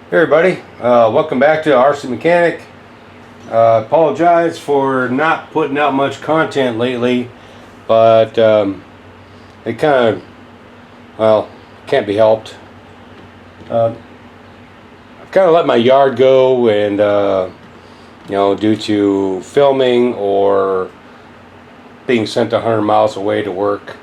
Hey everybody, welcome back to RC Mechanic. Apologize for not putting out much content lately, but it kind of, well, can't be helped. I've kind of let my yard go, and due to filming or being sent 100 miles away to work,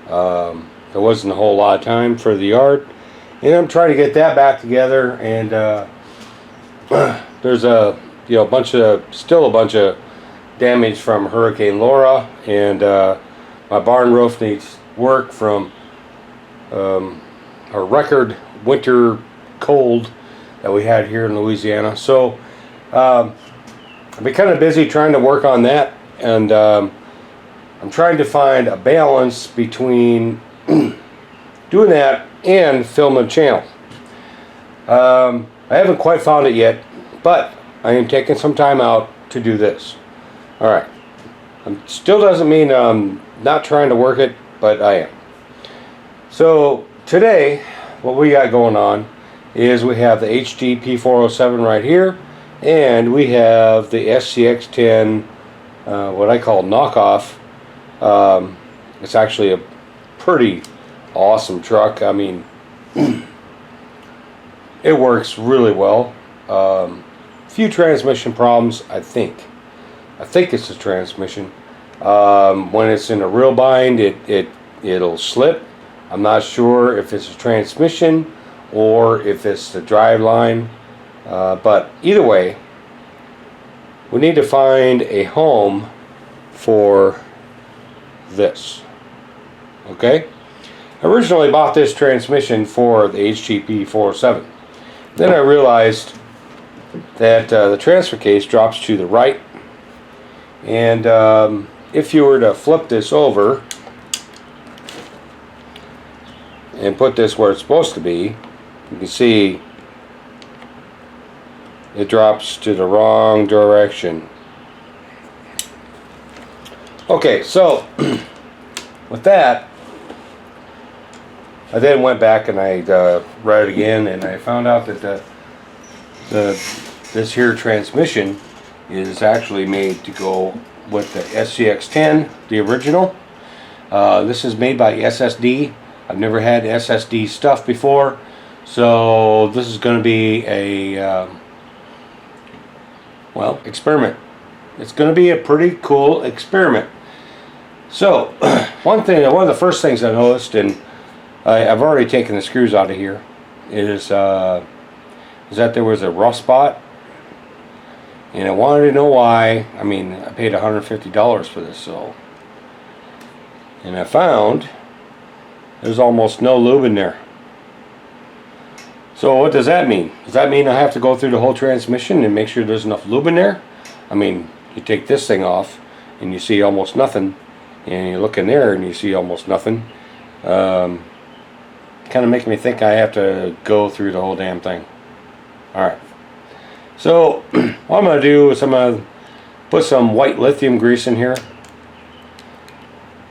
there wasn't a whole lot of time for the yard. And I'm trying to get that back together, and there's a still a bunch of damage from Hurricane Laura, and my barn roof needs work from a record winter cold that we had here in Louisiana. So I've been kind of busy trying to work on that, and I'm trying to find a balance between doing that and filming a channel. I haven't quite found it yet, but I am taking some time out to do this. Alright, still doesn't mean I'm not trying to work it, but I am. So today what we got going on is we have the HD P407 right here, and we have the SCX10, what I call knockoff. It's actually a pretty awesome truck. I mean, it works really well. Few transmission problems, I think it's the transmission. When it's in a real bind, it'll slip. I'm not sure if it's a transmission or if it's the drive line, but either way, we need to find a home for this. Okay, I originally bought this transmission for the HTP 407. Then I realized that the transfer case drops to the right, and if you were to flip this over and put this where it's supposed to be, you can see it drops to the wrong direction. Okay, so with that, I then went back and I read it again, and I found out that this here transmission is actually made to go with the SCX10, the original. This is made by SSD. I've never had SSD stuff before, so this is going to be a experiment. It's going to be a pretty cool experiment. So one of the first things I noticed, and I've already taken the screws out of here, is that there was a rough spot, and I wanted to know why. I mean, I paid $150 for this, and I found there's almost no lube in there. So what does that mean? Does that mean I have to go through the whole transmission and make sure there's enough lube in there? I mean, you take this thing off and you see almost nothing, and you look in there and you see almost nothing. Kind of making me think I have to go through the whole damn thing. Alright, so what I'm going to do is I'm going to put some white lithium grease in here,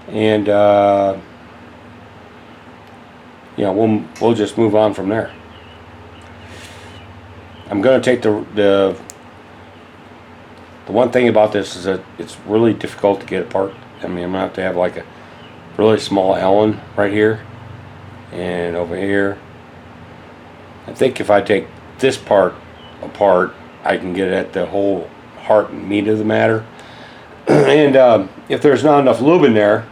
and we'll just move on from there. I'm going to take the one thing about this is that it's really difficult to get apart. I mean, I'm going to have to have like a really small Allen right here and over here. I think if I take this part apart, I can get at the whole heart and meat of the matter. And if there's not enough lube in there,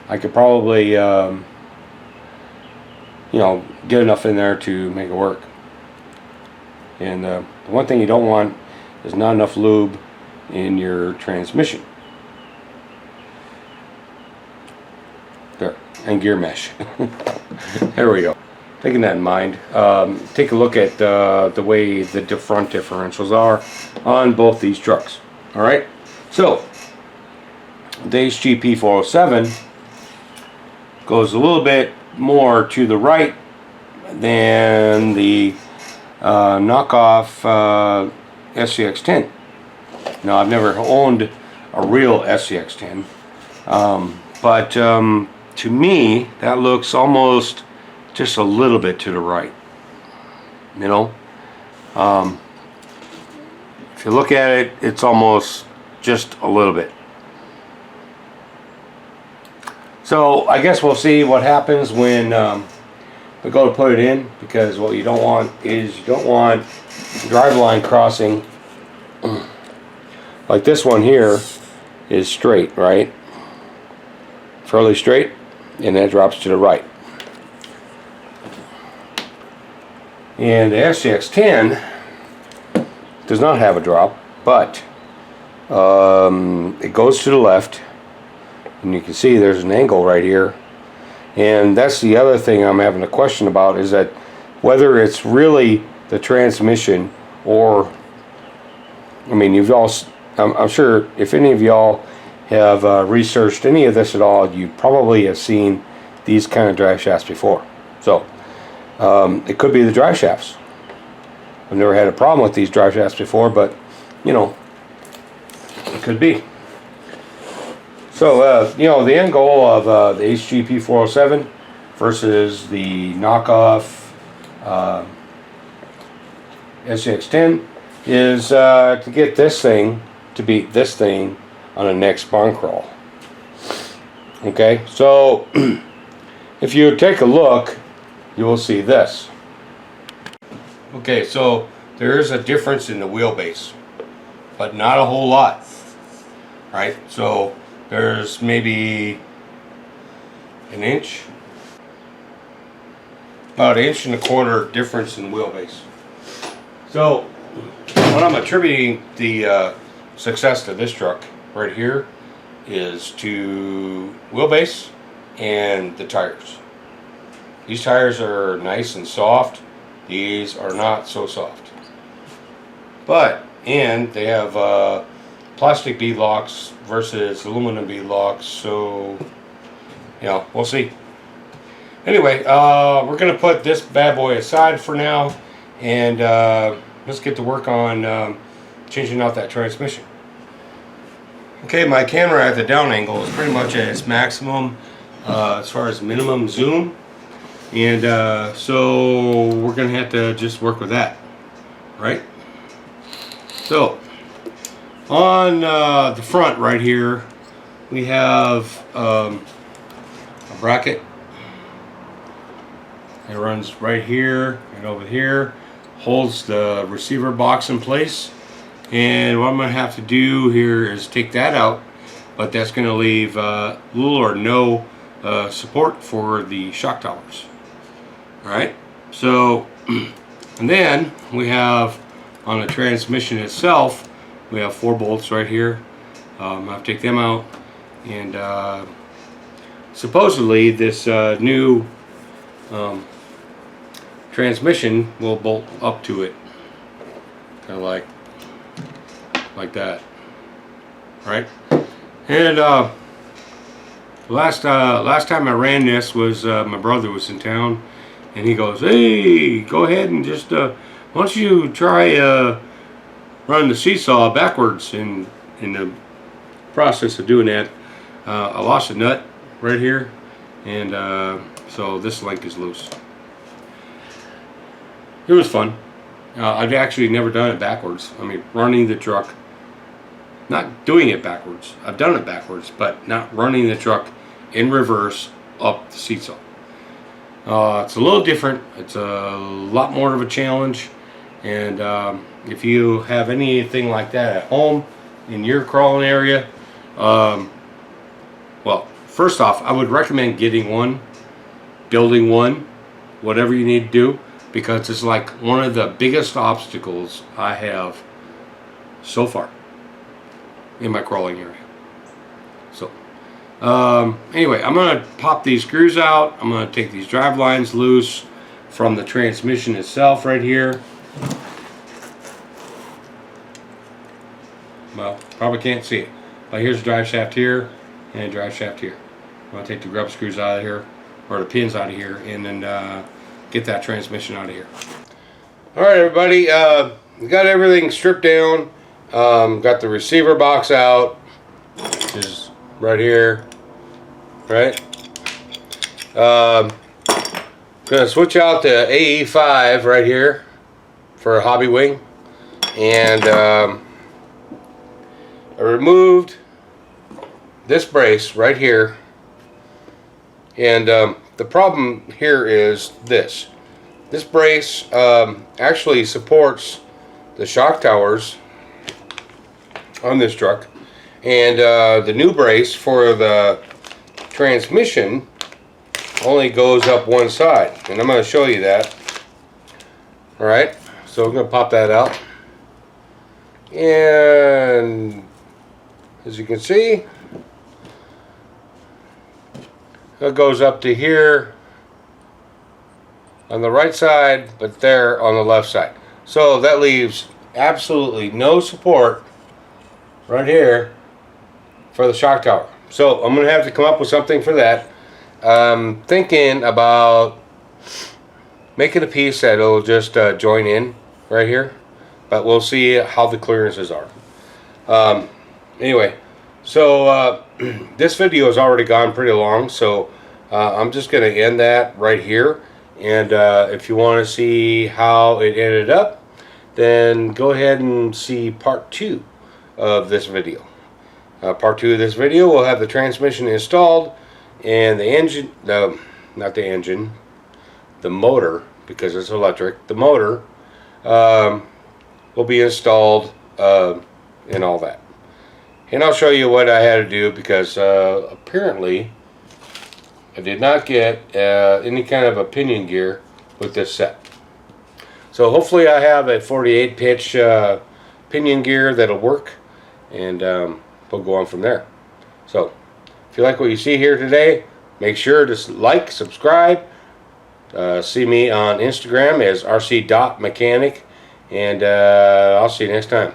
I could probably get enough in there to make it work. And the one thing you don't want is not enough lube in your transmission. There, and gear mesh. There we go. Taking that in mind, take a look at the way the front differentials are on both these trucks. Alright, so the HGP 407 goes a little bit more to the right than the knockoff SCX10. Now, I've never owned a real SCX10, but to me that looks almost just a little bit to the right. If you look at it, it's almost just a little bit. So I guess we'll see what happens when we go to put it in, because what you don't want is you don't want driveline crossing. Like this one here is straight, right? Fairly straight, and that drops to the right. And the SCX10 does not have a drop, but it goes to the left, and you can see there's an angle right here. And that's the other thing I'm having a question about, is that whether it's really the transmission, or, I mean, you've all, I'm sure if any of y'all have researched any of this at all, you probably have seen these kind of drive shafts before. So it could be the drive shafts. I've never had a problem with these drive shafts before, but you know, it could be. So you know, the end goal of the HGP 407 versus the knockoff SCX10 is to get this thing to beat this thing on the next barn crawl. Okay, so if you take a look, you will see this. Okay, so there is a difference in the wheelbase, but not a whole lot, right? So there's maybe an inch, about 1.25 inches difference in wheelbase. So what I'm attributing the success to this truck right here is to wheelbase and the tires. These tires are nice and soft. These are not so soft. But, and they have plastic bead locks versus aluminum bead locks, so, you know, we'll see. Anyway, we're going to put this bad boy aside for now, and let's get to work on changing out that transmission. Okay, my camera at the down angle is pretty much at its maximum as far as minimum zoom, and so we're gonna have to just work with that, right? So on the front right here we have a bracket. It runs right here and over here, holds the receiver box in place. And what I'm going to have to do here is take that out, but that's going to leave little or no support for the shock towers. Alright, so, and then we have on the transmission itself, we have 4 bolts right here. I have to take them out, and supposedly this new transmission will bolt up to it, kind of like that, right? And last time I ran this was my brother was in town, and he goes, "Hey, go ahead and just why don't you try run the seesaw backwards?" And in the process of doing that, I lost a nut right here, and so this link is loose. It was fun. I've actually never done it backwards. I mean, running the truck, not doing it backwards. I've done it backwards, but not running the truck in reverse up the seesaw. It's a little different. It's a lot more of a challenge. And if you have anything like that at home in your crawling area, well, first off, I would recommend getting one, building one, whatever you need to do, because it's like one of the biggest obstacles I have so far in my crawling area. So anyway, I'm going to pop these screws out. I'm going to take these drive lines loose from the transmission itself right here. Well, probably can't see it, but here's a drive shaft here and a drive shaft here. I'm going to take the grub screws out of here, or the pins out of here, and then get that transmission out of here. Alright everybody, we got everything stripped down. Got the receiver box out, which is right here, right? Gonna switch out the AE5 right here, for a hobby wing, and I removed this brace right here, and the problem here is this brace actually supports the shock towers on this truck, and the new brace for the transmission only goes up one side, and I'm going to show you that. Alright, so we're going to pop that out, and as you can see, it goes up to here on the right side, but there on the left side. So that leaves absolutely no support right here for the shock tower. So I'm going to have to come up with something for that. I'm thinking about making a piece that will just join in right here, but we'll see how the clearances are. Anyway, so this video has already gone pretty long, so I'm just going to end that right here. And if you want to see how it ended up, then go ahead and see part 2 of this video. Part 2 of this video will have the transmission installed, and the engine, not the engine, the motor, because it's electric, the motor will be installed and all that. And I'll show you what I had to do, because apparently I did not get any kind of a pinion gear with this set. So hopefully I have a 48 pitch pinion gear that'll work, and we'll go on from there. So if you like what you see here today, make sure to like, subscribe, see me on Instagram as rc.mechanic, and I'll see you next time.